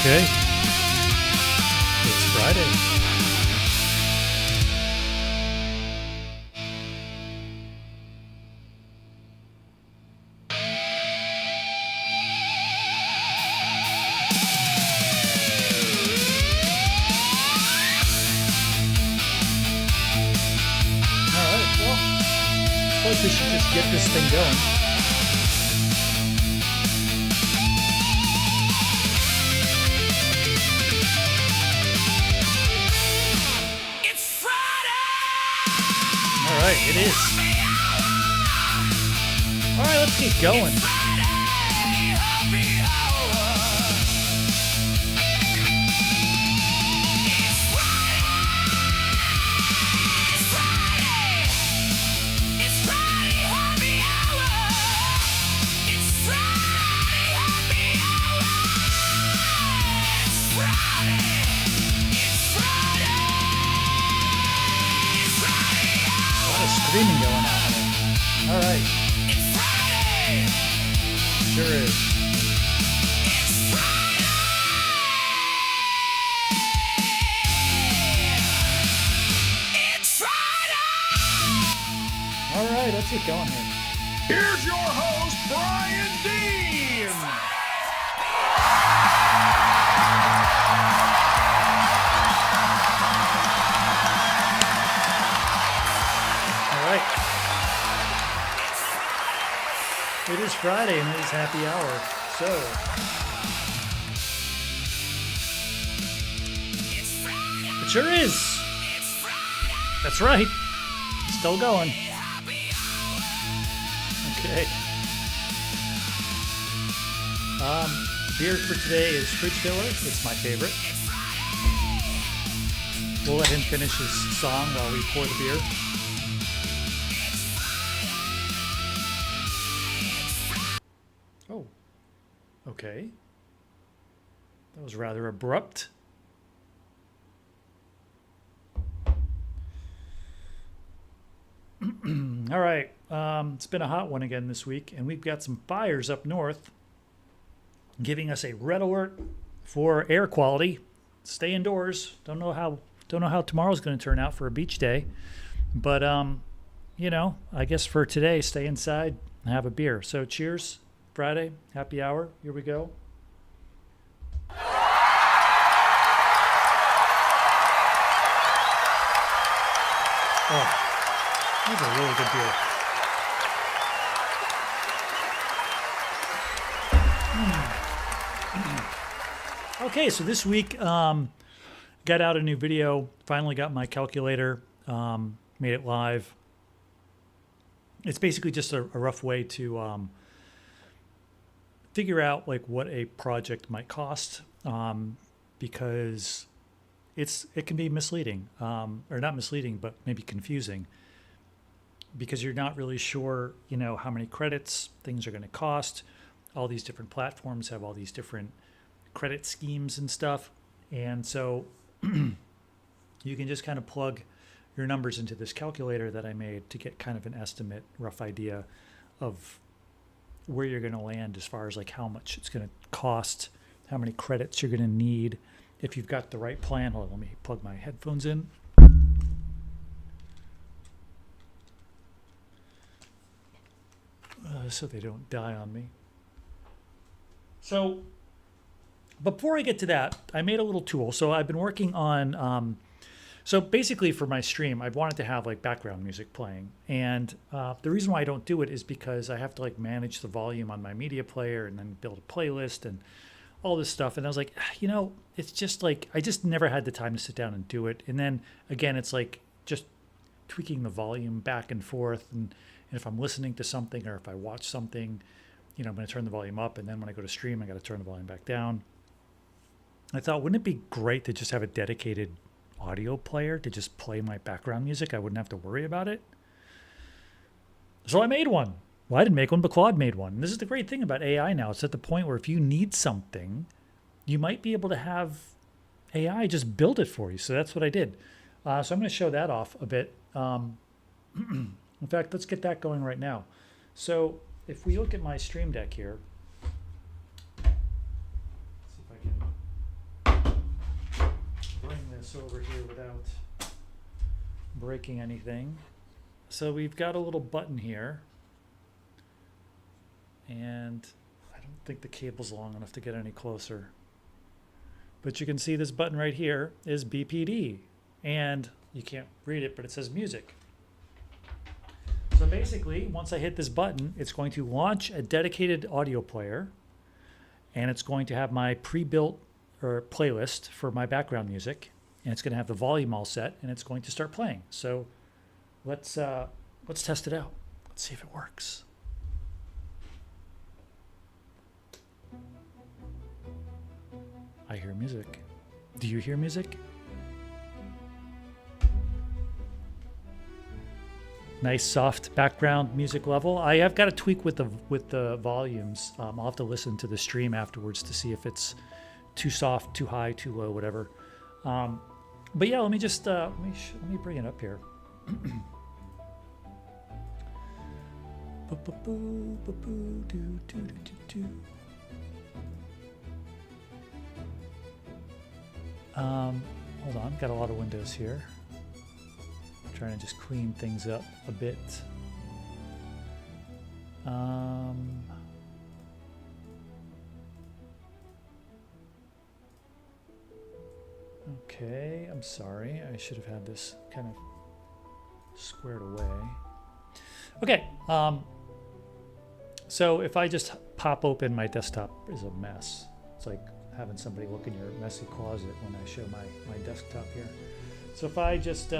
Okay. It's Friday. Alright, well, I suppose we should just get this thing going. Alright, it is. Alright, let's keep going. Screaming going on here. All right. Sure is. All right, let's get going here. Here's your host, Brian Dean. It is Friday and it is happy hour, so it sure is. That's right. Still going. Okay. Beer for today is Fridge Filler. It's my favorite. We'll let him finish his song while we pour the beer. Oh, okay. That was rather abrupt. All right. It's been a hot one again this week, and we've got some fires up north giving us a red alert for air quality. Stay indoors. Don't know how tomorrow's going to turn out for a beach day, but I guess for today, stay inside and have a beer. So cheers. Friday, happy hour. Here we go. Oh, that's a really good beer. Okay, so this week, got out a new video. Finally got my calculator, made it live. It's basically just a rough way to figure out like what a project might cost, because it can be misleading, or not misleading, but maybe confusing, because you're not really sure, how many credits things are going to cost. All these different platforms have all these different credit schemes and stuff, and so you can just kind of plug your numbers into this calculator that I made to get kind of an estimate, rough idea of where you're going to land as far as like how much it's going to cost, how many credits you're going to need, if you've got the right plan. Hold on, let me plug my headphones in. So they don't die on me. So before I get to that, I made a little tool. So I've been working on, so basically for my stream, I've wanted to have like background music playing. And the reason why I don't do it is because I have to like manage the volume on my media player and then build a playlist and all this stuff. And I was like, it's just like, I just never had the time to sit down and do it. And then again, it's like just tweaking the volume back and forth. And if I'm listening to something or if I watch something, I'm going to turn the volume up. And then when I go to stream, I got to turn the volume back down. I thought, wouldn't it be great to just have a dedicated audio player to just play my background music? I wouldn't have to worry about it. So I made one. Well, I didn't make one, but Claude made one. And this is the great thing about AI now. It's at the point where if you need something, you might be able to have AI just build it for you. So that's what I did. So I'm going to show that off a bit. In fact, let's get that going right now. So if we look at my Stream Deck here, let's see if I can this over here without breaking anything. So we've got a little button here, and I don't think the cable's long enough to get any closer. But you can see this button right here is BPD, and you can't read it, but it says music. So basically, once I hit this button, it's going to launch a dedicated audio player, and it's going to have my pre-built or playlist for my background music, and it's going to have the volume all set, and it's going to start playing. So let's test it out. Let's see if it works. I hear music. Do you hear music? Nice soft background music level. I have got to tweak with the volumes. I'll have to listen to the stream afterwards to see if it's too soft, too high, too low, whatever. But yeah, let me just let me bring it up here. Hold on, got a lot of windows here. Trying to just clean things up a bit. Okay, I'm sorry. I should have had this kind of squared away. Okay, so if I just pop open my desktop is a mess. It's like having somebody look in your messy closet when I show my desktop here. So if I just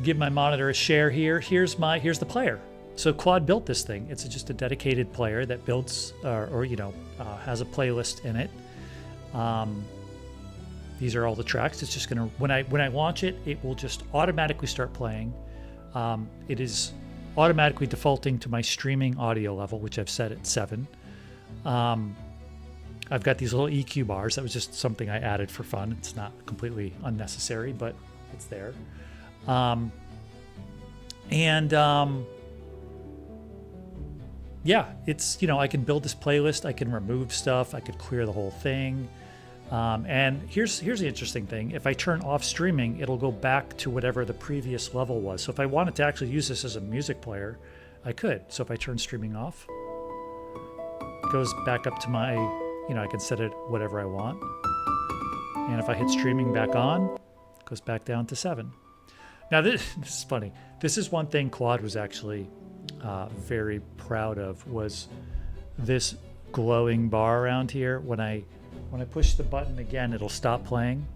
give my monitor a share here, here's the player. So Quad built this thing. It's just a dedicated player that builds has a playlist in it. These are all the tracks. It's just gonna when I launch it, it will just automatically start playing. It is automatically defaulting to my streaming audio level, which I've set at 7. I've got these little EQ bars. That was just something I added for fun. It's not completely unnecessary, but it's there. Yeah, it's, I can build this playlist. I can remove stuff. I could clear the whole thing. And here's the interesting thing. If I turn off streaming, it'll go back to whatever the previous level was. So if I wanted to actually use this as a music player, I could. So if I turn streaming off, it goes back up to my, I can set it whatever I want. And if I hit streaming back on, it goes back down to 7. Now this is funny. This is one thing Quad was actually very proud of, was this glowing bar around here. When I push the button again, it'll stop playing,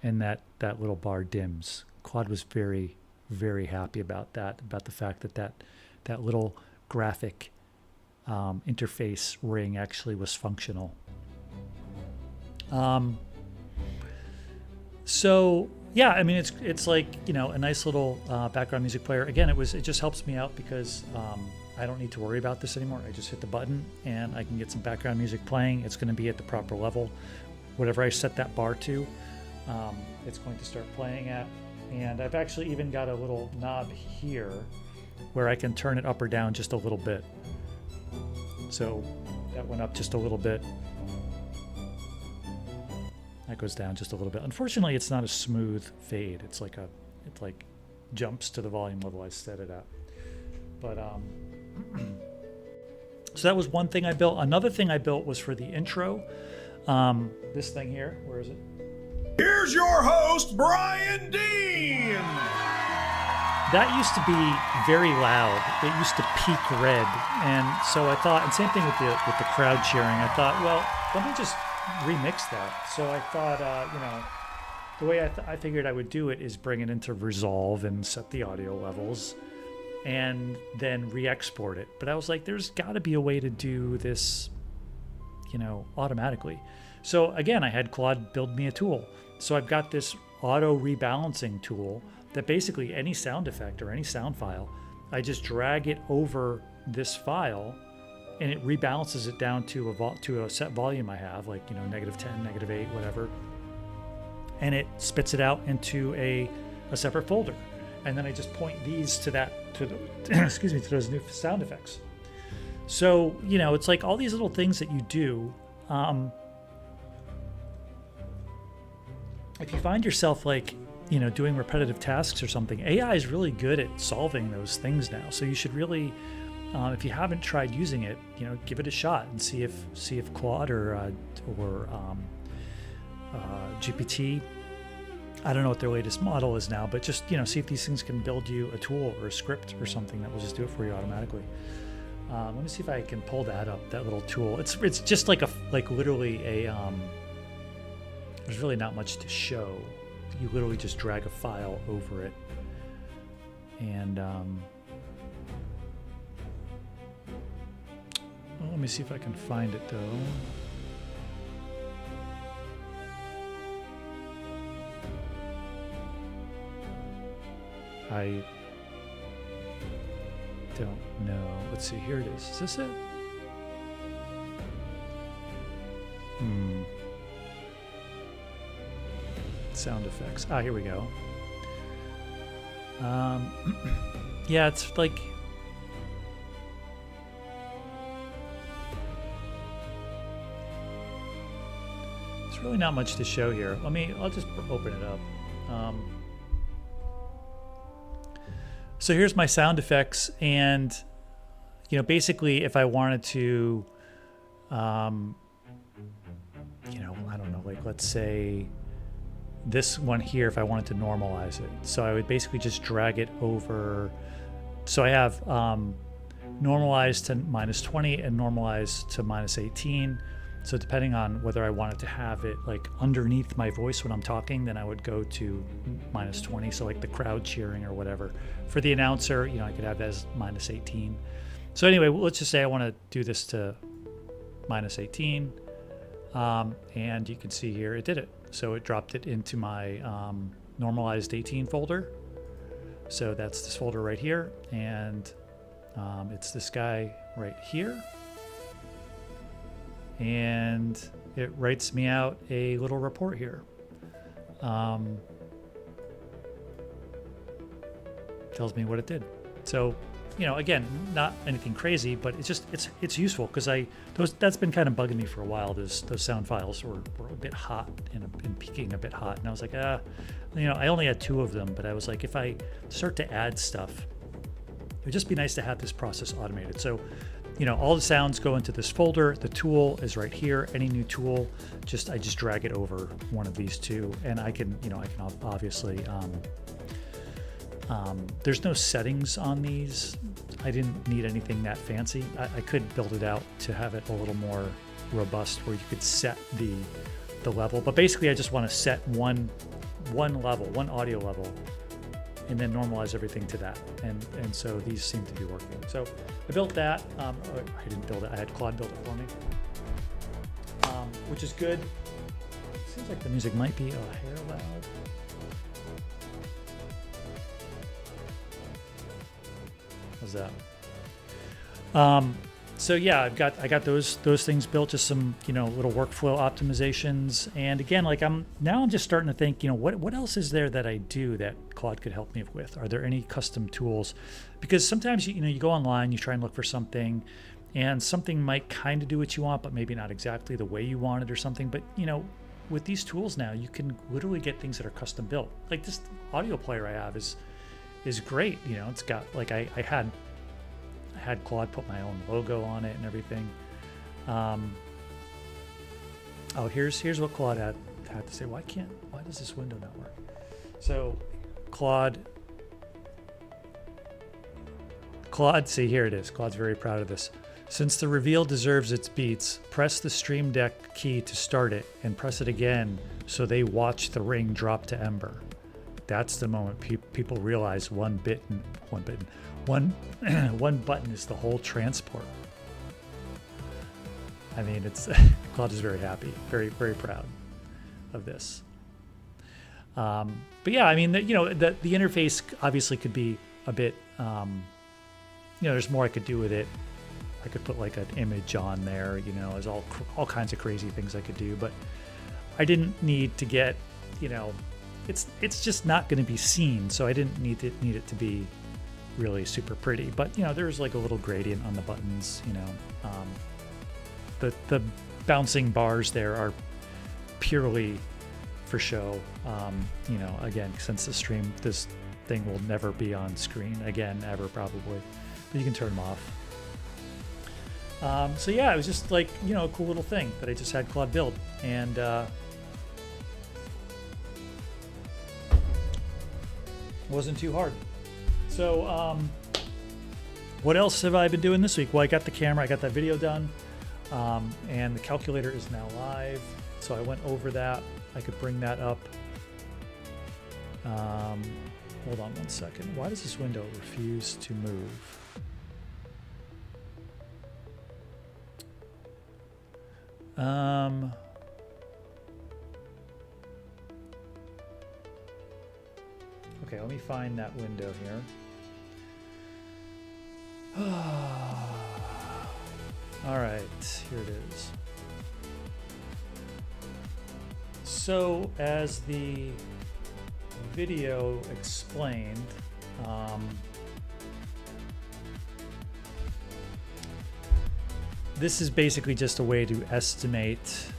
and that little bar dims. Quad was very, very happy about that, about the fact that little graphic interface ring actually was functional. So yeah, I mean, it's like, a nice little background music player. Again, it just helps me out because I don't need to worry about this anymore. I just hit the button and I can get some background music playing. It's going to be at the proper level. Whatever I set that bar to, it's going to start playing at. And I've actually even got a little knob here where I can turn it up or down just a little bit. So that went up just a little bit. That goes down just a little bit. Unfortunately, it's not a smooth fade. It like jumps to the volume level I set it at. But so that was one thing I built. Another thing I built was for the intro. This thing here, where is it? Here's your host, Brian Dean. That used to be very loud. It used to peak red, and so I thought, and same thing with the crowd cheering. I thought, well, let me just remix that. So I thought, the way I figured I would do it is bring it into Resolve and set the audio levels, and then re-export it. But I was like, there's got to be a way to do this, automatically. So again, I had Quad build me a tool. So I've got this auto rebalancing tool that basically any sound effect or any sound file, I just drag it over this file and it rebalances it down to a set volume I have, like, -10, -8, whatever. And it spits it out into a separate folder. And then I just point these to those new sound effects. So, it's like all these little things that you do. If you find yourself like, doing repetitive tasks or something, AI is really good at solving those things now. So you should really, if you haven't tried using it, give it a shot and see if Claude or GPT, I don't know what their latest model is now, but just see if these things can build you a tool or a script or something that will just do it for you automatically. Let me see if I can pull that up, that little tool. It's just like literally a there's really not much to show. You literally just drag a file over it, and well, let me see if I can find it though. I don't know. Let's see. Here it is. Is this it? Sound effects. Ah, here we go. Yeah, it's like it's really not much to show here. I'll just open it up. So here's my sound effects, and basically, if I wanted to, I don't know, like let's say this one here, if I wanted to normalize it. So I would basically just drag it over. So I have normalized to -20 and normalized to -18. So depending on whether I wanted to have it like underneath my voice when I'm talking, then I would go to -20. So like the crowd cheering or whatever. For the announcer, I could have that as -18. So anyway, let's just say I want to do this to -18. And you can see here it did it. So it dropped it into my normalized 18 folder. So that's this folder right here. And it's this guy right here. And it writes me out a little report here. Tells me what it did. So, again, not anything crazy, but it's useful because that's been kind of bugging me for a while. Those sound files were a bit hot and peaking a bit hot, and I was like, I only had 2 of them, but I was like, if I start to add stuff, it would just be nice to have this process automated. So, all the sounds go into this folder. The tool is right here. Any new tool, I just drag it over one of these 2, and I can obviously. There's no settings on these. I didn't need anything that fancy. I could build it out to have it a little more robust where you could set the level. But basically, I just want to set one level, one audio level, and then normalize everything to that. And so these seem to be working. So I built that. I didn't build it. I had Claude build it for me, which is good. Seems like the music might be a hair loud. How's that? So yeah, I got those things built, just some little workflow optimizations. And again, like I'm just starting to think, what else is there that I do that Claude could help me with? Are there any custom tools? Because sometimes you go online, you try and look for something, and something might kind of do what you want, but maybe not exactly the way you want it or something. But with these tools now, you can literally get things that are custom built. Like this audio player I have is great. It's got like I had Claude put my own logo on it and everything. Here's what Claude had to say. Why does this window not work? So Claude, see, here it is. Claude's very proud of this. Since the reveal deserves its beats, press the Stream Deck key to start it and press it again so they watch the ring drop to ember. That's the moment people realize one button is the whole transport. I mean, Claude is very happy, very, very proud of this. But yeah, I mean, the interface obviously could be a bit, there's more I could do with it. I could put like an image on there, there's all kinds of crazy things I could do, but I didn't need to get, it's just not going to be seen, so I didn't need it to be really super pretty. But there's like a little gradient on the buttons. The bouncing bars there are purely for show. Again, since the stream, this thing will never be on screen again, ever probably. But you can turn them off. So yeah, it was just like, a cool little thing that I just had Claude build. And wasn't too hard. So what else have I been doing this week? Well, I got the camera, I got that video done, and the calculator is now live. So I went over that. I could bring that up. Hold on one second. Why does this window refuse to move? Okay, let me find that window here. All right, here it is. So, as the video explained, this is basically just a way to estimate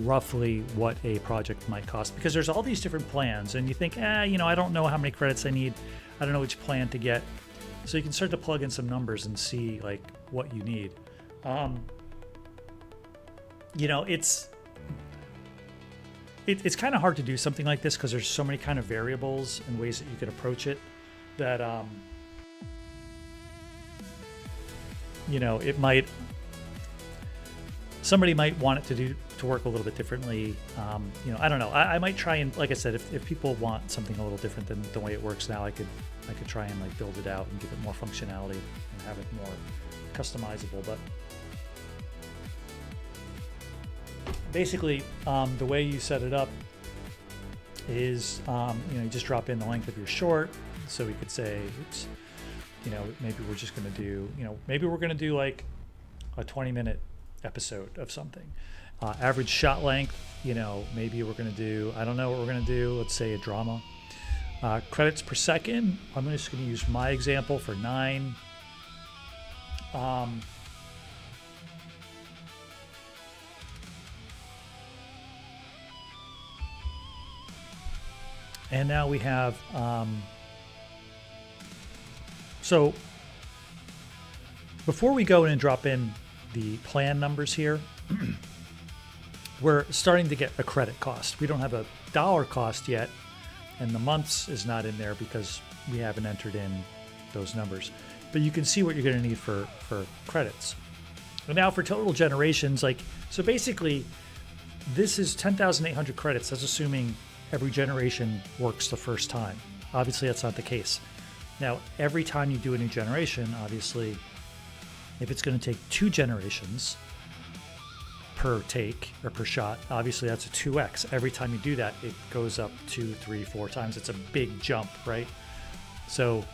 roughly what a project might cost, because there's all these different plans and you think, I don't know how many credits I need. I don't know which plan to get. So you can start to plug in some numbers and see like what you need. It's kind of hard to do something like this because there's so many kind of variables and ways that you could approach it that it might, somebody might want it to work a little bit differently. I don't know. I might try and, like I said, if people want something a little different than the way it works now, I could try and like build it out and give it more functionality and have it more customizable. But basically, the way you set it up is, you just drop in the length of your short. So we could say, oops, maybe we're just going to do, maybe we're going to do like a 20-minute episode of something. Average shot length, maybe we're going to do, I don't know what we're going to do. Let's say a drama. Credits per second, I'm just going to use my example for 9. And now we have, so before we go in and drop in the plan numbers here, we're starting to get a credit cost. We don't have a dollar cost yet, and the months is not in there because we haven't entered in those numbers. But you can see what you're going to need for credits. And now for total generations, so basically this is 10,800 credits. That's assuming every generation works the first time. Obviously, that's not the case. Now, every time you do a new generation, obviously, if it's going to take 2 generations per take or per shot, obviously that's a 2x. Every time you do that, it goes up 2, 3, 4 times. It's a big jump, right? So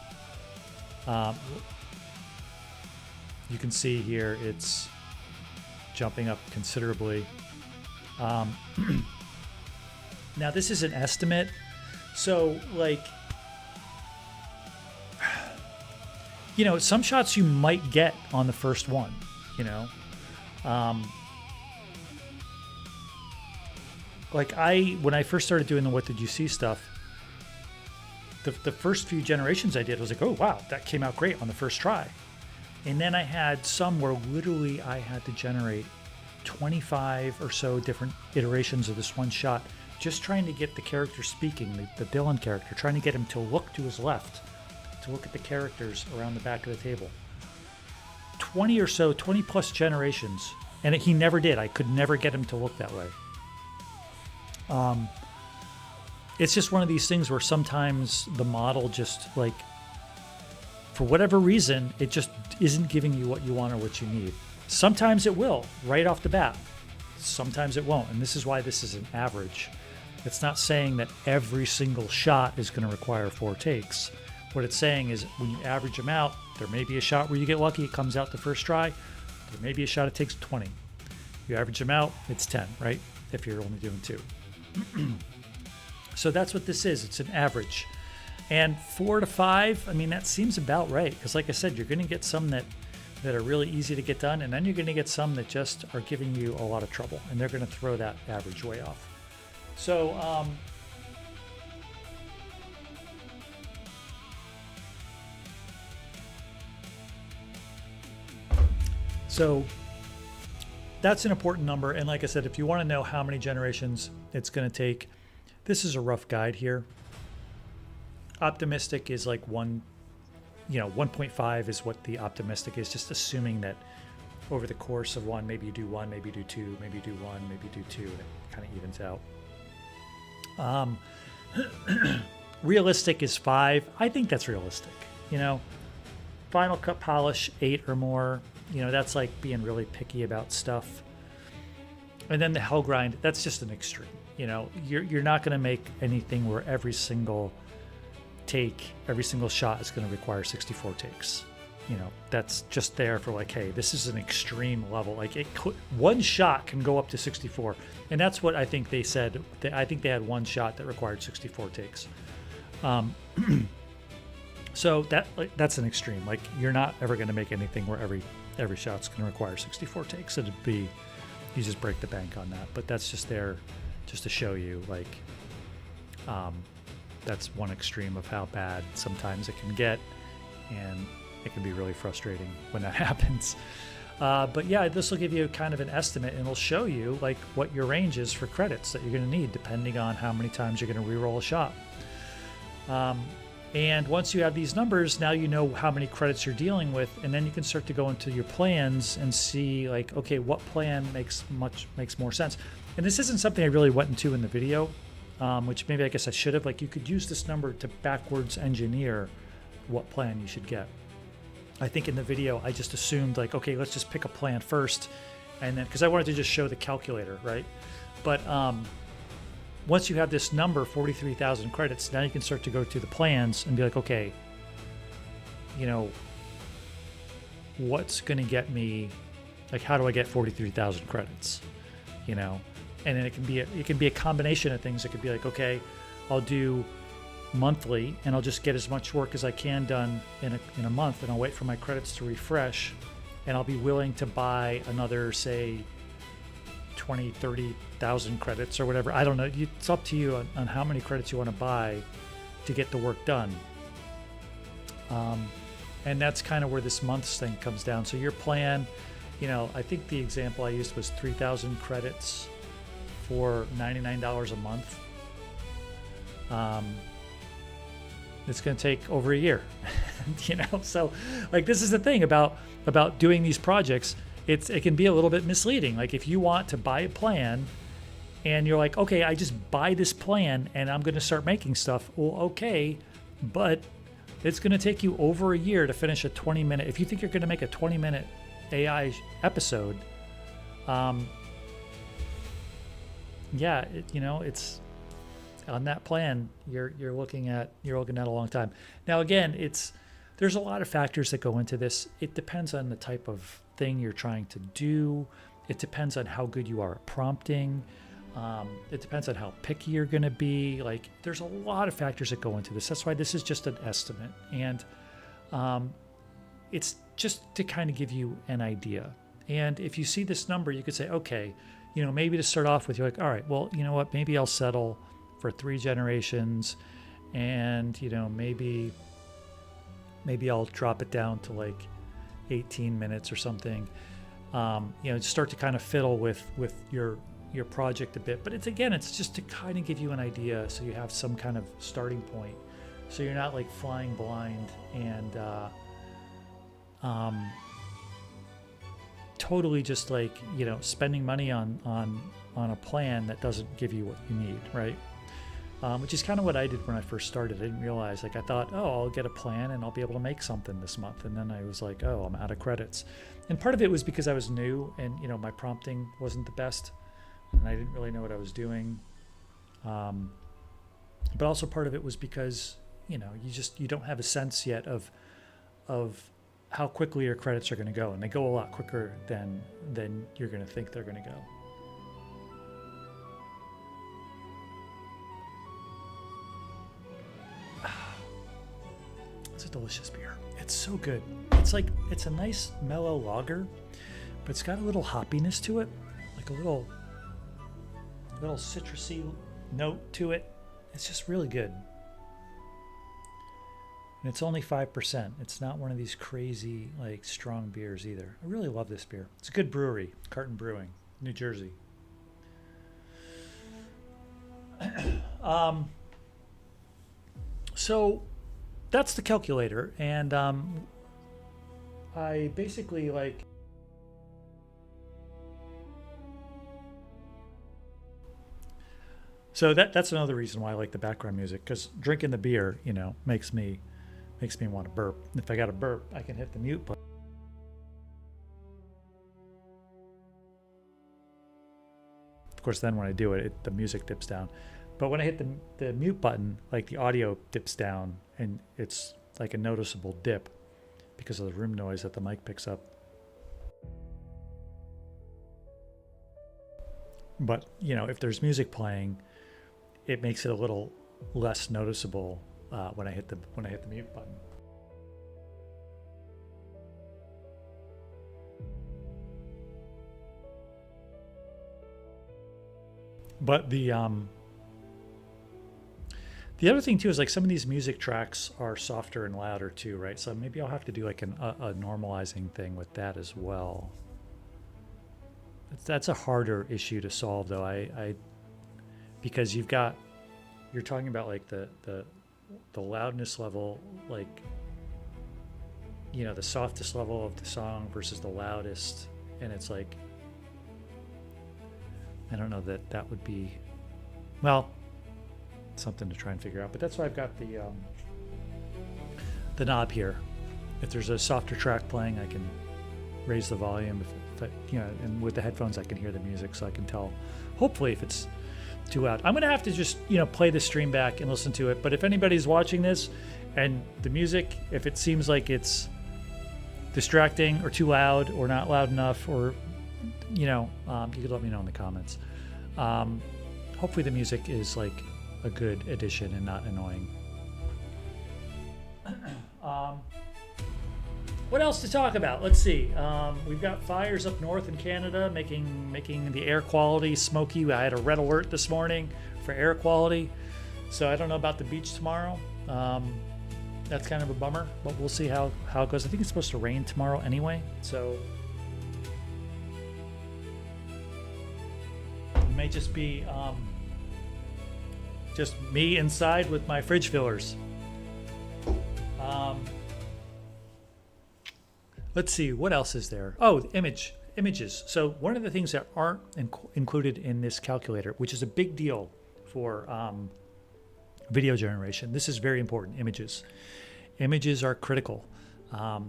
you can see here it's jumping up considerably. Now, this is an estimate. So, some shots you might get on the first one, when I first started doing the What Did You See stuff, the first few generations I did, I was like, oh, wow, that came out great on the first try. And then I had some where literally I had to generate 25 or so different iterations of this one shot, just trying to get the character speaking, the Dylan character, trying to get him to look to his left, to look at the characters around the back of the table. 20 plus generations, and he never did. I could never get him to look that way. It's just one of these things where sometimes the model just, for whatever reason, it just isn't giving you what you want or what you need. Sometimes it will, right off the bat. Sometimes it won't, and this is why this is an average. It's not saying that every single shot is going to require 4 takes. What it's saying is when you average them out, there may be a shot where you get lucky, it comes out the first try. There may be a shot it takes 20. You average them out, it's 10, right? If you're only doing 2. So that's what this is. It's an average. And 4 to 5, I mean, that seems about right. Because like I said, you're going to get some that are really easy to get done. And then you're going to get some that just are giving you a lot of trouble. And they're going to throw that average way off. So, so that's an important number. And like I said, if you want to know how many generations it's going to take, this is a rough guide here. Optimistic is like 1.5 is what the optimistic is, just assuming that over the course of one, maybe you do one, maybe you do two, maybe you do one, maybe you do two, and it kind of evens out. Realistic is 5. I think that's realistic. Final cut polish 8 or more. That's like being really picky about stuff. And then the hell grind, that's just an extreme. You're not going to make anything where every single shot is going to require 64 takes. That's just there for like, hey, this is an extreme level. Like one shot can go up to 64, and that's what I think they said. I think they had one shot that required 64 takes. So that's an extreme. Like you're not ever going to make anything where every shot's going to require 64 takes. It'd be, you just break the bank on that. But that's just there, just to show you like. That's one extreme of how bad sometimes it can get, and it can be really frustrating when that happens. But yeah, this will give you kind of an estimate, and it'll show you like what your range is for credits that you're going to need, depending on how many times you're going to reroll a shot. And once you have these numbers, now you know how many credits you're dealing with, and then you can start to go into your plans and see like, okay, what plan makes more sense. And this isn't something I really went into in the video. Which maybe I guess I should have. Like you could use this number to backwards engineer what plan you should get. I think in the video I just assumed like, okay, let's just pick a plan first, and then because I wanted to just show the calculator, right? But once you have this number, 43,000 credits, now you can start to go to the plans and be like, okay, what's going to get me? Like, how do I get 43,000 credits? And then it can be a combination of things. It could be like, okay, I'll do monthly and I'll just get as much work as I can done in a month, and I'll wait for my credits to refresh, and I'll be willing to buy another, say, 20, 30,000 credits or whatever. I don't know. It's up to you on how many credits you want to buy to get the work done. And that's kind of where this months thing comes down. So your plan, I think the example I used was 3,000 credits for $99 a month. It's going to take over a year. So like this is the thing about doing these projects. It can be a little bit misleading. Like if you want to buy a plan and you're like, okay, I just buy this plan and I'm going to start making stuff. Well, okay, but it's going to take you over a year to finish a 20-minute. If you think you're going to make a 20-minute AI episode, it's on that plan. You're looking at a long time. Now, again, there's a lot of factors that go into this. It depends on the type of thing you're trying to do. It depends on how good you are at prompting. It depends on how picky you're going to be. Like, there's a lot of factors that go into this. That's why this is just an estimate, and it's just to kind of give you an idea. And if you see this number, you could say, okay, maybe to start off with, you're like, all right, well, you know what? Maybe I'll settle for 3 generations, and maybe I'll drop it down to like 18 minutes or something. Start to kind of fiddle with your project a bit. But it's just to kind of give you an idea, so you have some kind of starting point, so you're not like flying blind and totally just like spending money on a plan that doesn't give you what you need, right? Which is kind of what I did when I first started. I didn't realize, like, I thought, oh, I'll get a plan and I'll be able to make something this month, and then I was like, oh, I'm out of credits. And part of it was because I was new and my prompting wasn't the best, and I didn't really know what I was doing. But also part of it was because you don't have a sense yet of how quickly your credits are going to go, and they go a lot quicker than you're going to think they're going to go. a delicious beer. It's so good. It's a nice mellow lager, but it's got a little hoppiness to it, like a little citrusy note to it. It's just really good. And it's only 5%. It's not one of these crazy, like, strong beers either. I really love this beer. It's a good brewery, Carton Brewing, New Jersey. So that's the calculator, and I basically like. So that's another reason why I like the background music, because drinking the beer, makes me want to burp. If I got to burp, I can hit the mute button. Of course, then when I do it, the music dips down. But when I hit the mute button, like, the audio dips down, and it's like a noticeable dip because of the room noise that the mic picks up. But, if there's music playing, it makes it a little less noticeable when I hit the mute button. But the other thing too is, like, some of these music tracks are softer and louder too, right? So maybe I'll have to do like a normalizing thing with that as well. That's a harder issue to solve though. I because you're talking about like the loudness level, like, the softest level of the song versus the loudest, and it's like, I don't know that would be, well, something to try and figure out. But that's why I've got the knob here. If there's a softer track playing, I can raise the volume. If I, and with the headphones, I can hear the music, so I can tell, hopefully, if it's too loud. I'm gonna have to just play the stream back and listen to it. But if anybody's watching this and the music, if it seems like it's distracting or too loud or not loud enough, or you could let me know in the comments. Hopefully the music is like a good addition and not annoying. What else to talk about? Let's see. We've got fires up north in Canada making the air quality smoky. I had a red alert this morning for air quality, so I don't know about the beach tomorrow. That's kind of a bummer, but we'll see how it goes. I think it's supposed to rain tomorrow anyway, so it may just be just me inside with my fridge fillers. Let's see, what else is there? Oh, images. So one of the things that aren't included in this calculator, which is a big deal for video generation. This is very important, images. Images are critical,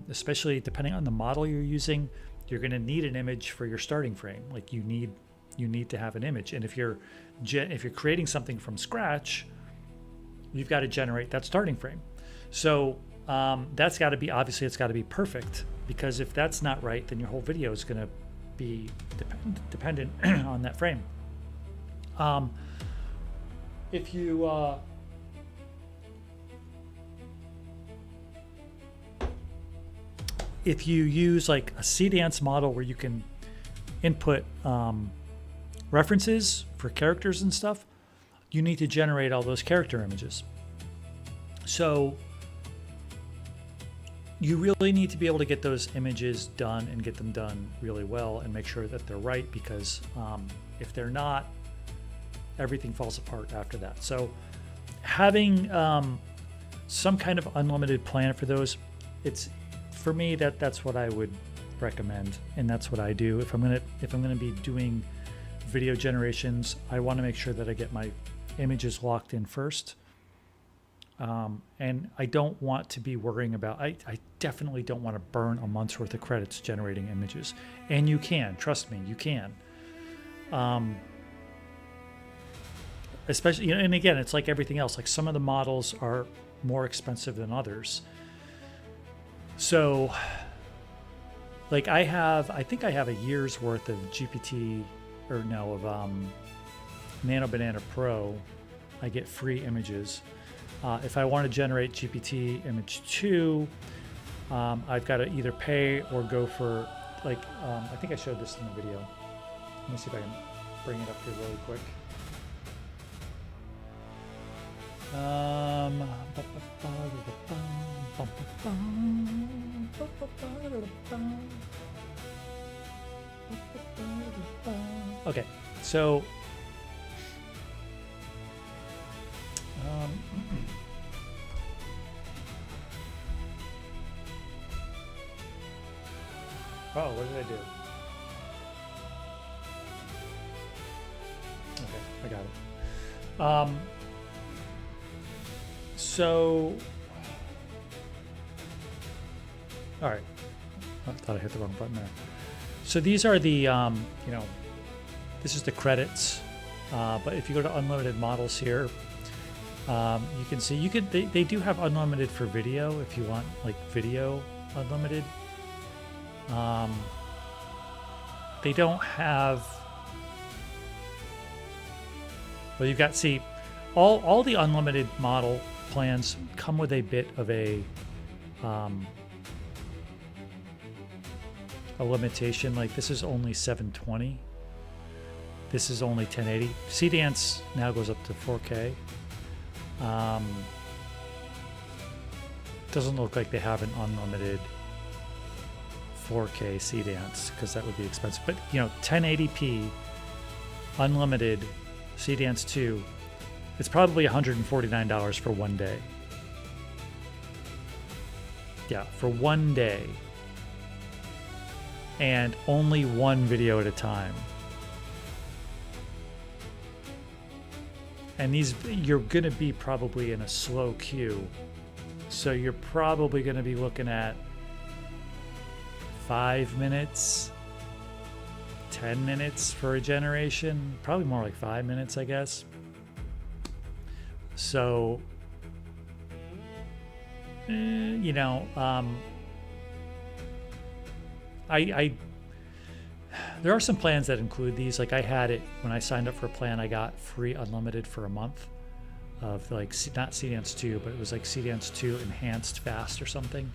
especially depending on the model you're using. You're gonna need an image for your starting frame. Like you need to have an image. And if you're creating something from scratch, you've got to generate that starting frame. So that's got to be, obviously it's got to be perfect, because if that's not right, then your whole video is going to be dependent on that frame. If you use like a CDance model where you can input references for characters and stuff, you need to generate all those character images. So you really need to be able to get those images done and get them done really well and make sure that they're right, because if they're not, everything falls apart after that. So having some kind of unlimited plan for those, for me, that's what I would recommend, and that's what I do. If I'm gonna be doing video generations, I want to make sure that I get my images locked in first. And I don't want to be worrying about, I definitely don't want to burn a month's worth of credits generating images. And you can, trust me, you can. Especially, and again, it's like everything else, like some of the models are more expensive than others. So like I think I have a year's worth of Nano Banana Pro. I get free images. If I want to generate GPT image 2, I've got to either pay or go for, like, I think I showed this in the video. Let me see if I can bring it up here really quick. Okay, so oh, what did I do? Okay, I got it. So, all right. I thought I hit the wrong button there. So these are the, this is the credits. But if you go to unlimited models here, you can see they do have unlimited for video if you want like video unlimited. They don't have. Well, you've got all the unlimited model plans come with a bit of a limitation. Like this is only 720. This is only 1080. CDance now goes up to 4K. Doesn't look like they have an unlimited 4K CDance because that would be expensive. But 1080p unlimited CDance 2, it's probably $149 for one day. Yeah, for one day. And only one video at a time. And these, you're going to be probably in a slow queue. So you're probably going to be looking at 5 minutes, 10 minutes for a generation. Probably more like 5 minutes, I guess. So, there are some plans that include these. Like I had it when I signed up for a plan, I got free unlimited for a month of like, not CDance 2, but it was like CDance 2 enhanced fast or something.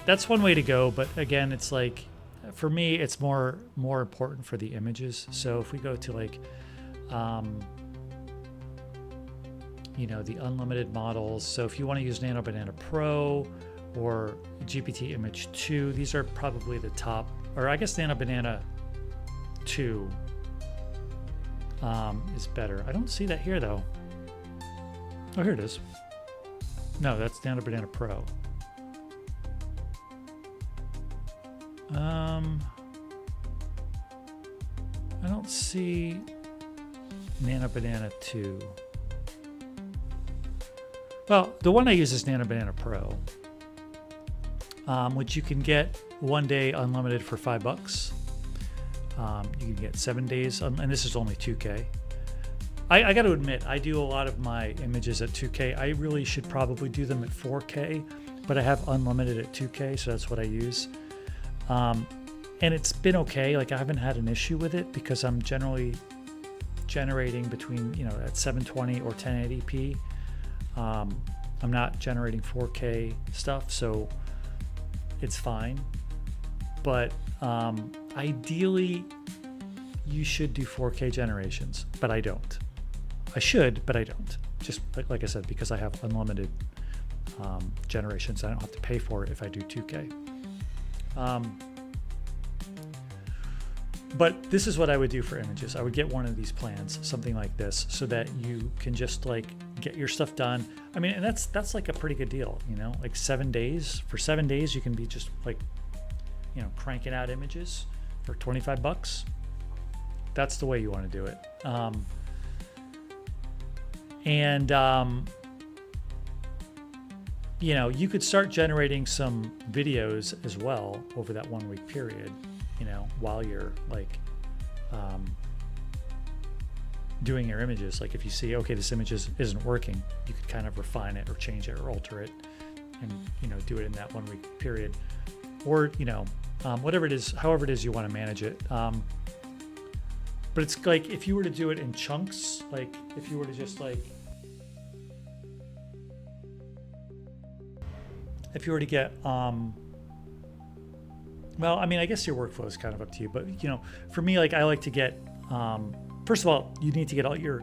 That's one way to go. But again, it's like, for me, it's more important for the images. So if we go to like, the unlimited models. So if you want to use Nano Banana Pro or GPT Image 2, these are probably the top, or I guess Nano Banana 2 is better. I don't see that here though. Oh, here it is. No, that's Nano Banana Pro. I don't see Nano Banana 2. Well, the one I use is Nano Banana Pro, which you can get one day unlimited for $5. You can get 7 days, and this is only 2K. I got to admit, I do a lot of my images at 2K. I really should probably do them at 4K, but I have unlimited at 2K, so that's what I use. And it's been okay. Like I haven't had an issue with it because I'm generally generating between, at 720 or 1080p. I'm not generating 4K stuff, so it's fine. But ideally, you should do 4K generations, but I don't. I should, but I don't. Just like I said, because I have unlimited generations, I don't have to pay for it if I do 2K. But this is what I would do for images. I would get one of these plans, something like this, so that you can just like get your stuff done. I mean, and that's like a pretty good deal, like 7 days. For 7 days, you can be just like, cranking out images for $25. That's the way you want to do it. You could start generating some videos as well over that 1 week period, while you're like doing your images. Like if you see, okay, this image isn't working, you could kind of refine it or change it or alter it and, do it in that 1 week period. Or, whatever it is, however it is you want to manage it. But it's like if you were to do it in chunks, like if you were to just like if you were to get, well, I mean, I guess your workflow is kind of up to you, but for me, like I like to get, first of all, you need to get all your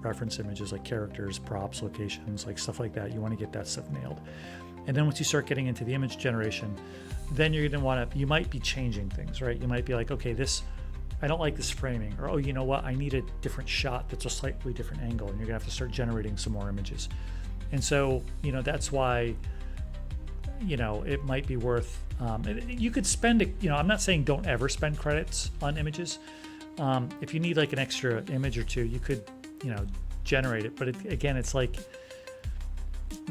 reference images, like characters, props, locations, like stuff like that. You want to get that stuff nailed. And then once you start getting into the image generation, then you're going to want to, you might be changing things, right? You might be like, okay, I don't like this framing, or, oh, you know what? I need a different shot that's a slightly different angle, and you're gonna have to start generating some more images. And so, that's why, it might be worth, you could spend, I'm not saying don't ever spend credits on images. If you need like an extra image or two, you could, generate it. But again, it's like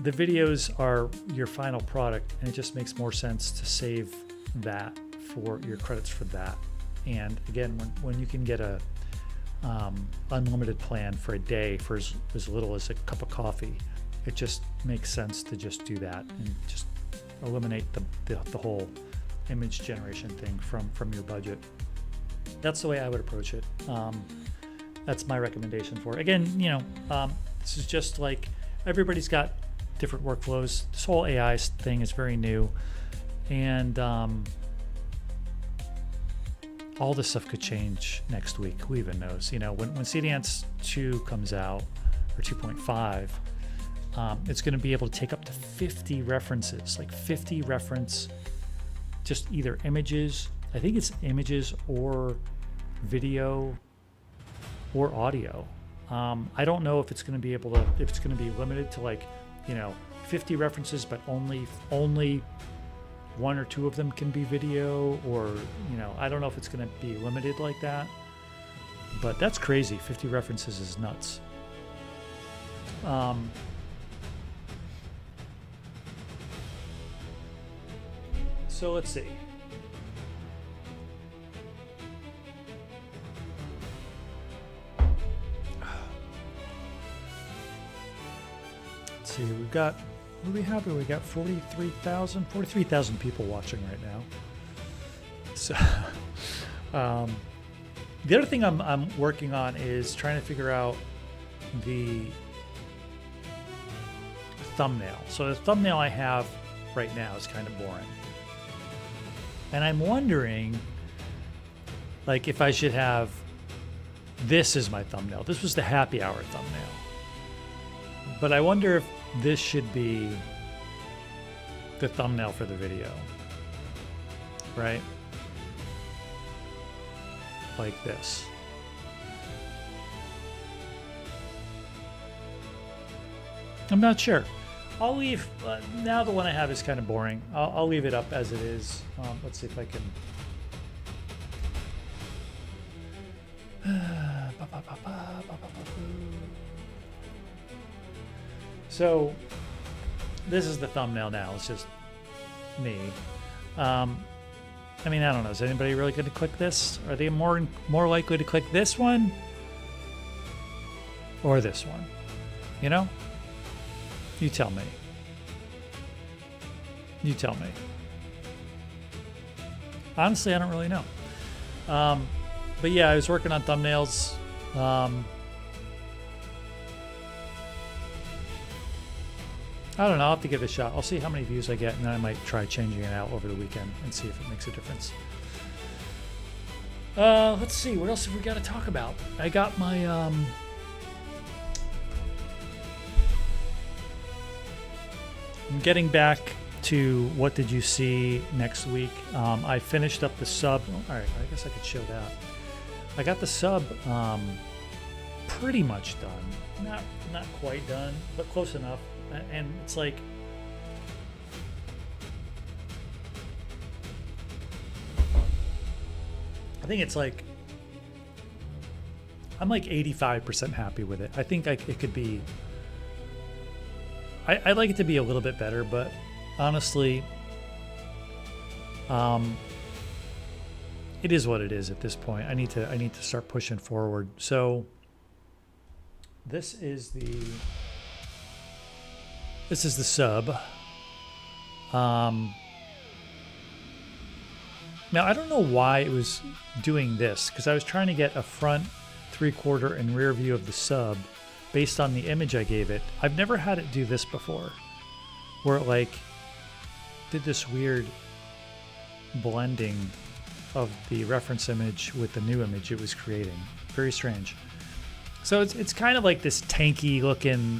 the videos are your final product, and it just makes more sense to save that for your credits for that. And again, when you can get a unlimited plan for a day for as little as a cup of coffee, it just makes sense to just do that and just eliminate the whole image generation thing from your budget. That's the way I would approach it. That's my recommendation for it. Again, this is just like everybody's got different workflows. This whole AI thing is very new, and all this stuff could change next week. Who even knows? When CDance 2 comes out, or 2.5, it's going to be able to take up to 50 references, like 50 reference, just either images. I think it's images or video or audio. I don't know if it's going to be able to, if it's going to be limited to like, 50 references, but only one or two of them can be video, or I don't know if it's going to be limited like that, but that's crazy. 50 references is nuts. So let's see. Let's see, we've got, what do we have here? We got 43,000 people watching right now. So, the other thing I'm working on is trying to figure out the thumbnail. So the thumbnail I have right now is kind of boring. And I'm wondering, like, if I should have this as my thumbnail. This was the happy hour thumbnail. But I wonder if this should be the thumbnail for the video, right? Like this. I'm not sure. I'll leave, now the one I have is kind of boring. I'll leave it up as it is. Let's see if I can. So this is the thumbnail now. It's just me. I mean, I don't know. Is anybody really going to click this? Are they more likely to click this one or this one? You tell me. You tell me. Honestly, I don't really know. But yeah, I was working on thumbnails. I don't know. I'll have to give it a shot. I'll see how many views I get, and then I might try changing it out over the weekend and see if it makes a difference. Let's see. What else have we got to talk about? I got my... I'm getting back to what did you see next week. I finished up the sub. All right, I guess I could show that. I got the sub pretty much done. Not quite done, but close enough. And it's like, I think it's like, I'm like 85% happy with it. I think it could be, I'd like it to be a little bit better, but honestly, it is what it is at this point. I need to start pushing forward. So this is the sub. Now I don't know why it was doing this, because I was trying to get a front, 3/4, and rear view of the sub based on the image I gave it. I've never had it do this before, where it like did this weird blending of the reference image with the new image it was creating. Very strange. So it's kind of like this tanky looking,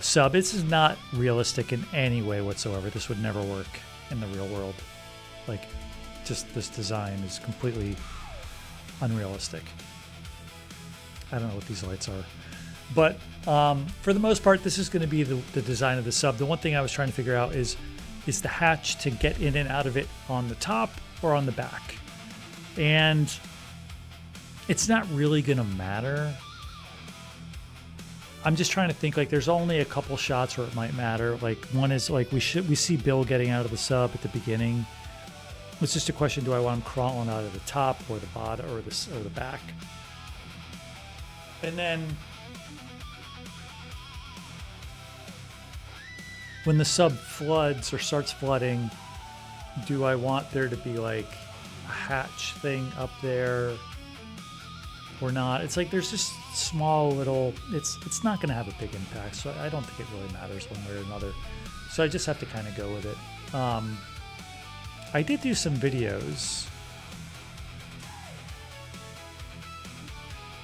sub. This is not realistic in any way whatsoever. This would never work in the real world. Like, just this design is completely unrealistic. I don't know what these lights are. But for the most part, this is going to be the design of the sub. The one thing I was trying to figure out is the hatch to get in and out of it on the top or on the back. And it's not really going to matter. I'm just trying to think, like, there's only a couple shots where it might matter. Like, one is like we see Bill getting out of the sub at the beginning. It's just a question: do I want him crawling out of the top or the bottom or the back? And then when the sub floods or starts flooding, do I want there to be like a hatch thing up there or not? It's like there's just small little, it's not going to have a big impact, so I don't think it really matters one way or another. So I just have to kind of go with it. I did do some videos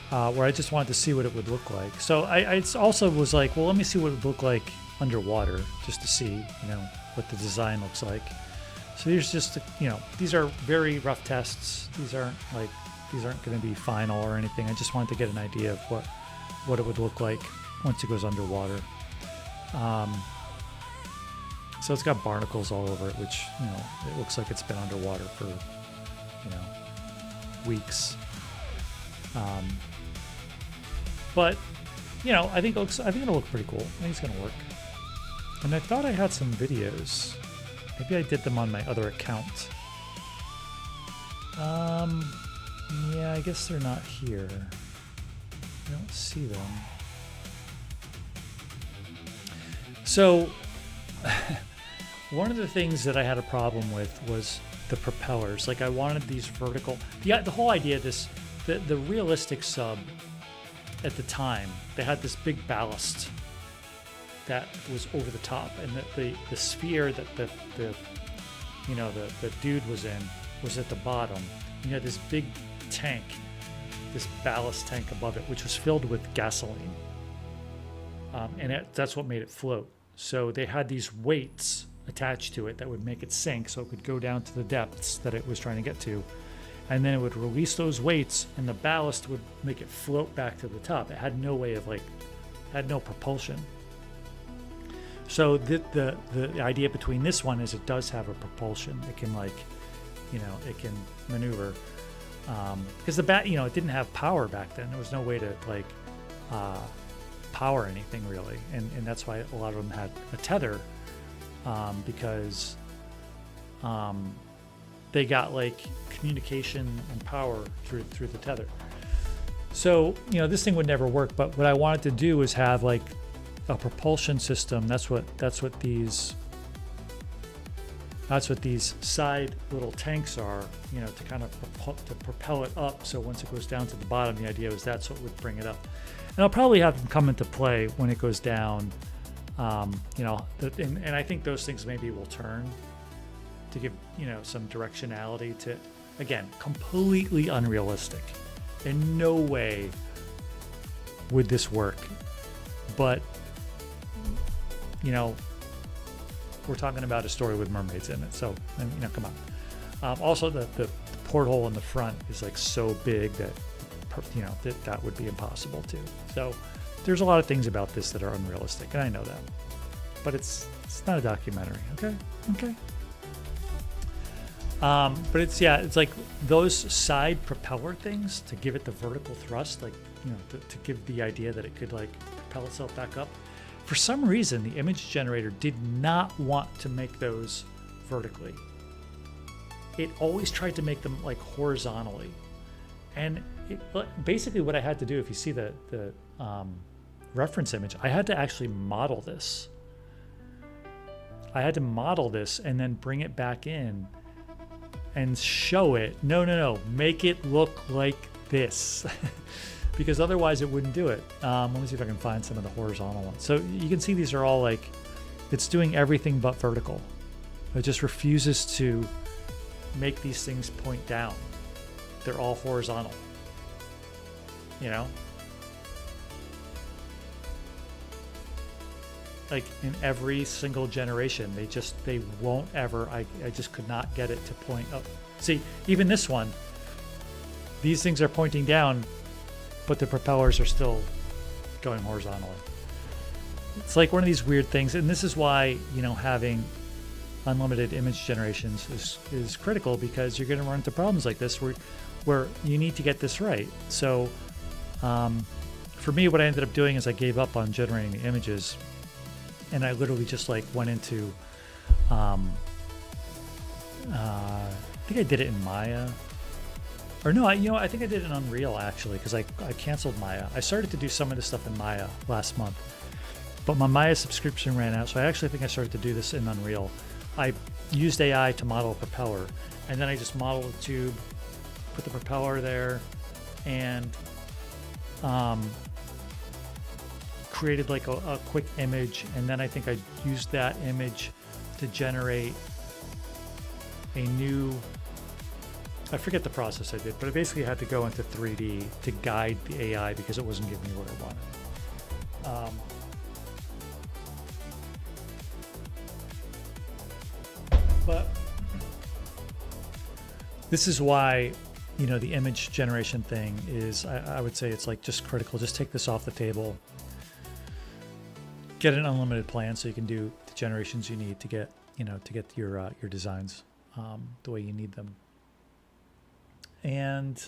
where I just wanted to see what it would look like. So I also was like, well, let me see what it would look like underwater, just to see, what the design looks like. So here's just, these are very rough tests. These aren't going to be final or anything. I just wanted to get an idea of what it would look like once it goes underwater. So it's got barnacles all over it, which, it looks like it's been underwater for, weeks. But, I think it'll look pretty cool. I think it's going to work. And I thought I had some videos. Maybe I did them on my other account. Yeah, I guess they're not here. I don't see them. So, one of the things that I had a problem with was the propellers. Like, I wanted these vertical. The whole idea of this, the realistic sub at the time, they had this big ballast that was over the top, and the sphere that the dude was in was at the bottom. You had this big tank, this ballast tank above it, which was filled with gasoline, and that's what made it float. So they had these weights attached to it that would make it sink, so it could go down to the depths that it was trying to get to, and then it would release those weights, and the ballast would make it float back to the top. It had no way of had no propulsion. So the idea between this one is it does have a propulsion. It can it can maneuver, because it didn't have power back then. There was no way to power anything really, and that's why a lot of them had a tether, because they got communication and power through the tether. So this thing would never work. But what I wanted to do is have a propulsion system. That's what these side little tanks are, to kind of propel it up. So once it goes down to the bottom, the idea was that's what would bring it up. And I'll probably have them come into play when it goes down. And I think those things maybe will turn to give, some directionality to, again, completely unrealistic. In no way would this work. But, we're talking about a story with mermaids in it. So, come on. Also, the porthole in the front is so big that, that would be impossible too. So there's a lot of things about this that are unrealistic, and I know that. But it's not a documentary, okay? Okay. But it's like those side propeller things to give it the vertical thrust, to give the idea that it could propel itself back up. For some reason, the image generator did not want to make those vertically. It always tried to make them horizontally. And basically what I had to do, if you see the reference image, I had to actually model this. I had to model this and then bring it back in and show it. No, make it look like this. Because otherwise it wouldn't do it. Let me see if I can find some of the horizontal ones. So you can see these are all It's doing everything but vertical. It just refuses to make these things point down. They're all horizontal. You know? Like in every single generation, they won't ever, I just could not get it to point up. See, even this one, these things are pointing down, but the propellers are still going horizontally. It's like one of these weird things, and this is why, you know, having unlimited image generations is critical, because you're going to run into problems like this where you need to get this right. So for me, what I ended up doing is I gave up on generating the images, and I literally just like went into I think I did it in Maya, or no, I think I did it in Unreal actually, because I canceled Maya. I started to do some of this stuff in Maya last month, but my Maya subscription ran out, so I actually think I started to do this in Unreal. I used AI to model a propeller, and then I just modeled a tube, put the propeller there, and created like a quick image, and then I think I used that image to generate a new, I forget the process I did, but I basically had to go into 3D to guide the AI because it wasn't giving me what I wanted. But this is why, you know, the image generation thing is, I would say it's like just critical. Just take this off the table. Get an unlimited plan so you can do the generations you need to get, you know, to get your designs the way you need them. And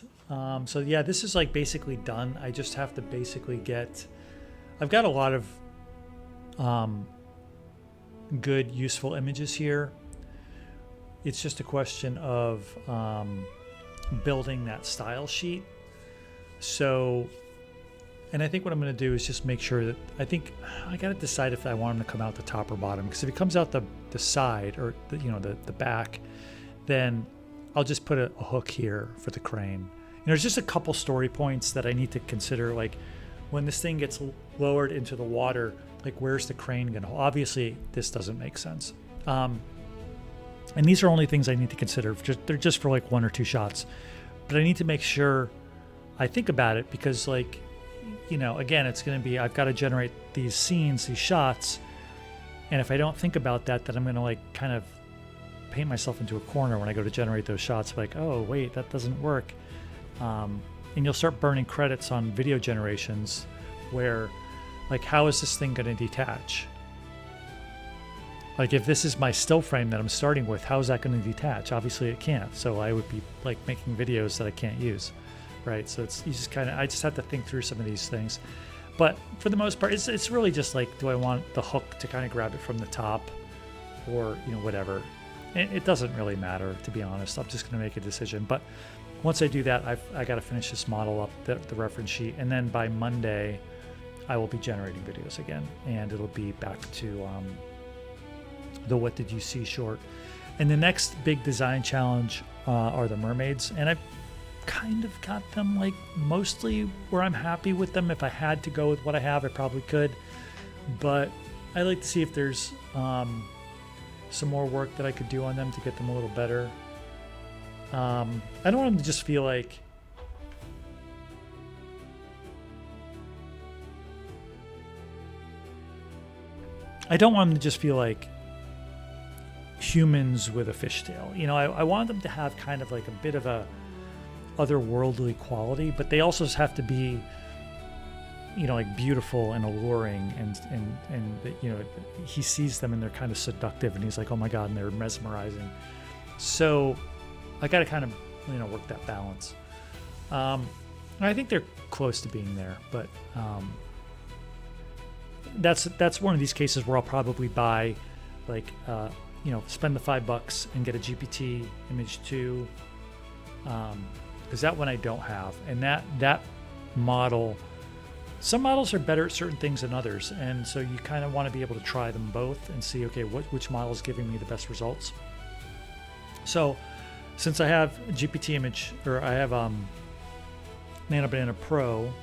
so yeah, this is like basically done. I just have to basically I've got a lot of good, useful images here. It's just a question of building that style sheet. So, and I think what I'm going to do is just make sure that, I think I got to decide if I want him to come out the top or bottom, because if he comes out the side, or the back, then I'll just put a hook here for the crane. There's just a couple story points that I need to consider, like when this thing gets lowered into the water, like where's the crane going to, obviously this doesn't make sense. And these are only things I need to consider. They're just for like one or two shots, but I need to make sure I think about it, because like, you know, again, it's going to be, I've got to generate these scenes, these shots. And if I don't think about that, then I'm going to like kind of paint myself into a corner when I go to generate those shots. Like, oh wait, that doesn't work. And you'll start burning credits on video generations where, like, how is this thing going to detach? Like, if this is my still frame that I'm starting with, how is that going to detach? Obviously it can't. So I would be like making videos that I can't use, right? So it's, you just kind of, I just have to think through some of these things. But for the most part, it's really just like, do I want the hook to kind of grab it from the top, or, you know, whatever. It doesn't really matter, to be honest. I'm just going to make a decision. But once I do that, I got to finish this model up, the reference sheet, and then by Monday, I will be generating videos again, and it'll be back to the What Did You See short. And the next big design challenge are the mermaids, and I've kind of got them like mostly where I'm happy with them. If I had to go with what I have, I probably could, but I like to see if there's some more work that I could do on them to get them a little better. I don't want them to just feel like humans with a fishtail. You know, I want them to have kind of like a bit of a otherworldly quality, but they also have to be, you know, like beautiful and alluring, and you know, he sees them and they're kind of seductive, and he's like, oh my god, and they're mesmerizing. So I got to kind of, you know, work that balance. I think they're close to being there, but that's one of these cases where I'll probably buy, like, you know, spend the $5 and get a GPT Image 2, because that one I don't have, and that model. Some models are better at certain things than others, and so you kind of want to be able to try them both and see, okay, which model is giving me the best results. So since I have GPT Image, or I have Nano Banana Pro,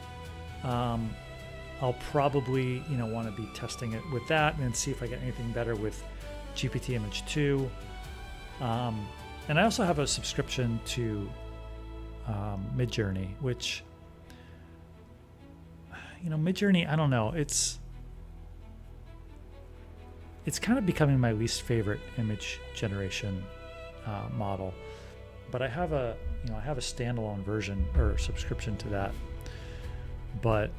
I'll probably, want to be testing it with that and then see if I get anything better with GPT Image 2. And I also have a subscription to Midjourney, which, Midjourney, I don't know. It's kind of becoming my least favorite image generation model. But I have a standalone version or subscription to that. But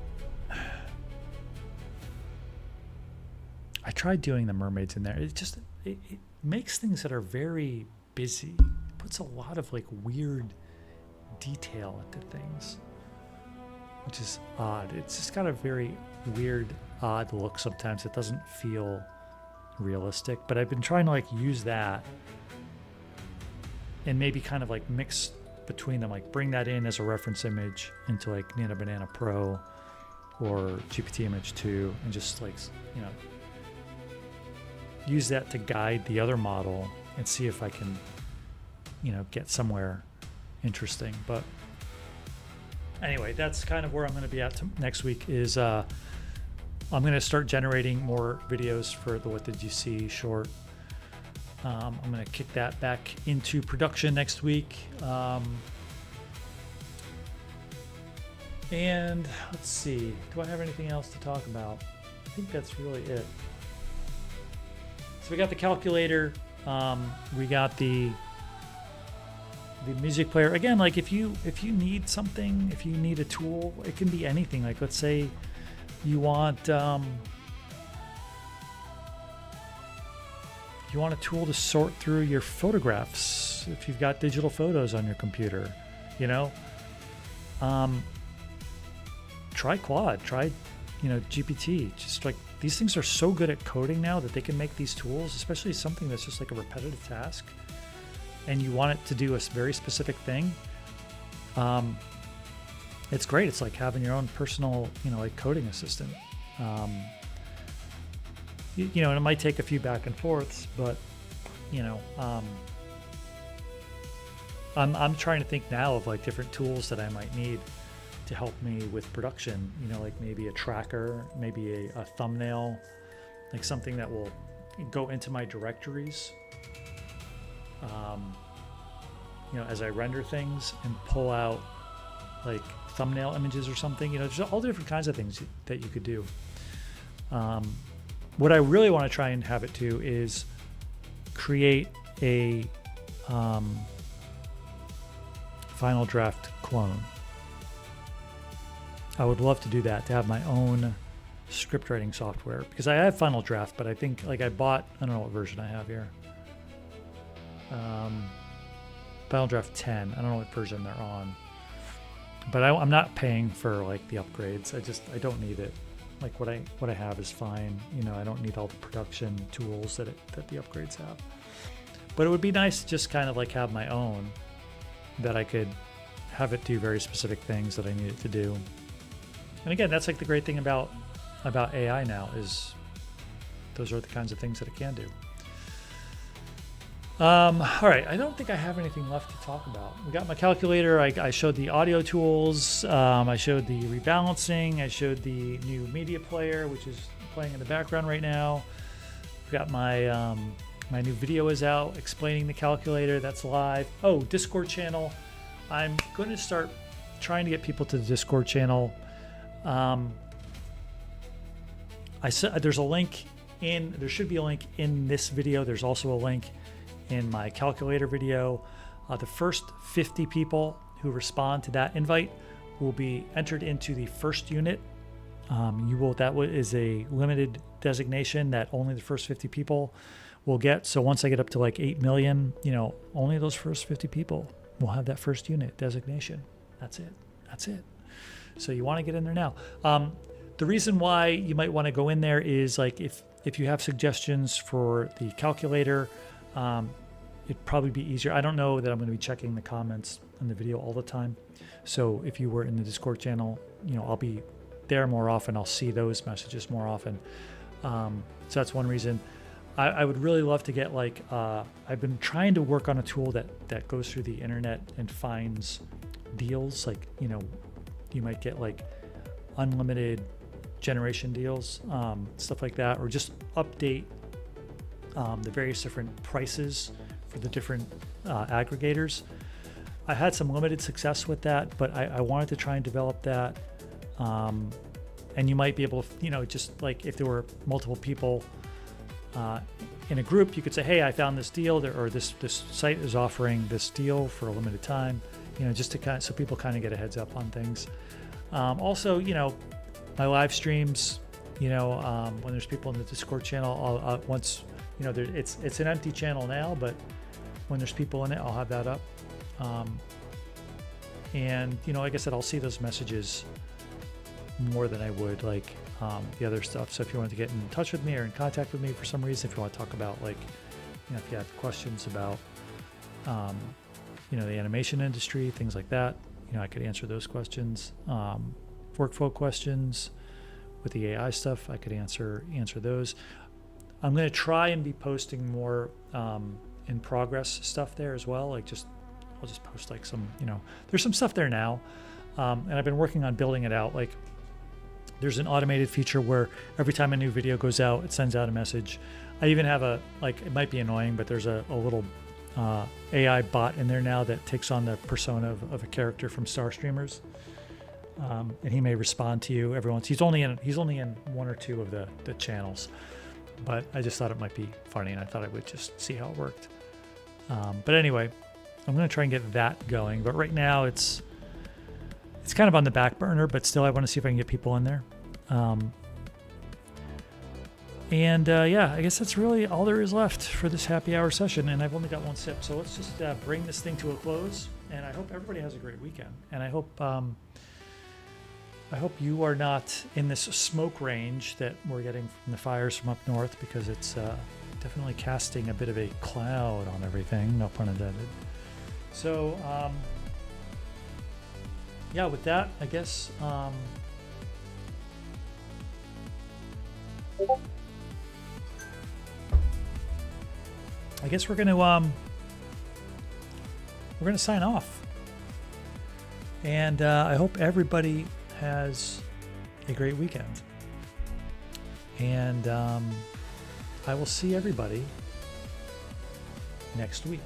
I tried doing the mermaids in there. It makes things that are very busy. It puts a lot of like weird detail into things, which is odd. It's just got a very weird, odd look sometimes. It doesn't feel realistic, but I've been trying to like use that and maybe kind of like mix between them, like bring that in as a reference image into like Nano Banana Pro or GPT Image 2 and just like, use that to guide the other model and see if I can, get somewhere interesting. But anyway, that's kind of where I'm going to be at next week is I'm going to start generating more videos for the What Did You See short. I'm going to kick that back into production next week. And let's see, do I have anything else to talk about? I think that's really it. So we got the calculator. We got the music player. Again, like if you need something, if you need a tool, it can be anything. Like let's say you want a tool to sort through your photographs if you've got digital photos on your computer, try Claude, try GPT. Just like these things are so good at coding now that they can make these tools, especially something that's just like a repetitive task and you want it to do a very specific thing. It's great. It's like having your own personal, like coding assistant. And it might take a few back and forths, but I'm trying to think now of like different tools that I might need to help me with production, like maybe a tracker, maybe a thumbnail, like something that will go into my directories, as I render things and pull out like thumbnail images or something, there's all different kinds of things that you could do. What I really want to try and have it do is create a Final Draft clone. I would love to do that, to have my own script writing software, because I have Final Draft, but I think like I don't know what version I have here. Final Draft 10. I don't know what version they're on, but I'm not paying for like the upgrades. I don't need it. Like what I have is fine. I don't need all the production tools that the upgrades have. But it would be nice to just kind of like have my own, that I could have it do very specific things that I need it to do. And again, that's like the great thing about AI now is those are the kinds of things that it can do. All right, I don't think I have anything left to talk about. We got my calculator. I showed the audio tools. I showed the rebalancing. I showed the new media player, which is playing in the background right now. We've got my my new video is out explaining the calculator. That's live. Oh, Discord channel. I'm going to start trying to get people to the Discord channel. There's a link there should be a link in this video. There's also a link in my calculator video. The first 50 people who respond to that invite will be entered into the first unit. That is a limited designation that only the first 50 people will get. So once I get up to like 8 million, only those first 50 people will have that first unit designation. That's it. So you want to get in there now. The reason why you might want to go in there is like if you have suggestions for the calculator, it'd probably be easier. I don't know that I'm going to be checking the comments on the video all the time. So if you were in the Discord channel, I'll be there more often. I'll see those messages more often. So that's one reason. I would really love to get I've been trying to work on a tool that goes through the internet and finds deals. You might get like unlimited generation deals, stuff like that, or just update the various different prices for the different aggregators. I had some limited success with that, but I wanted to try and develop that. And you might be able to, just like if there were multiple people in a group, you could say, hey, I found this deal there, or this site is offering this deal for a limited time, just to so people kind of get a heads up on things. Also, my live streams, when there's people in the Discord channel, I'll once, it's an empty channel now, but when there's people in it, I'll have that up. And like I said, I'll see those messages more than I would like the other stuff. So if you want to get in touch with me or in contact with me for some reason, if you want to talk about if you have questions about the animation industry, things like that, I could answer those questions. Workflow questions with the AI stuff, I could answer those. I'm going to try and be posting more in progress stuff there as well. I'll just post like some, there's some stuff there now. And I've been working on building it out. Like there's an automated feature where every time a new video goes out, it sends out a message. I even have it might be annoying, but there's a little AI bot in there now that takes on the persona of a character from Star Streamers. And he may respond to you every once. He's only in one or two of the channels, but I just thought it might be funny, and I thought I would just see how it worked. But anyway, I'm going to try and get that going. But right now it's kind of on the back burner, but still I want to see if I can get people in there. I guess that's really all there is left for this happy hour session, and I've only got one sip. So let's just bring this thing to a close, and I hope everybody has a great weekend. And I hope you are not in this smoke range that we're getting from the fires from up north, because it's definitely casting a bit of a cloud on everything, no pun intended. So, with that, I guess, we're gonna sign off, and I hope everybody has a great weekend, and I will see everybody next week.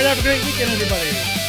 Have a great weekend, everybody.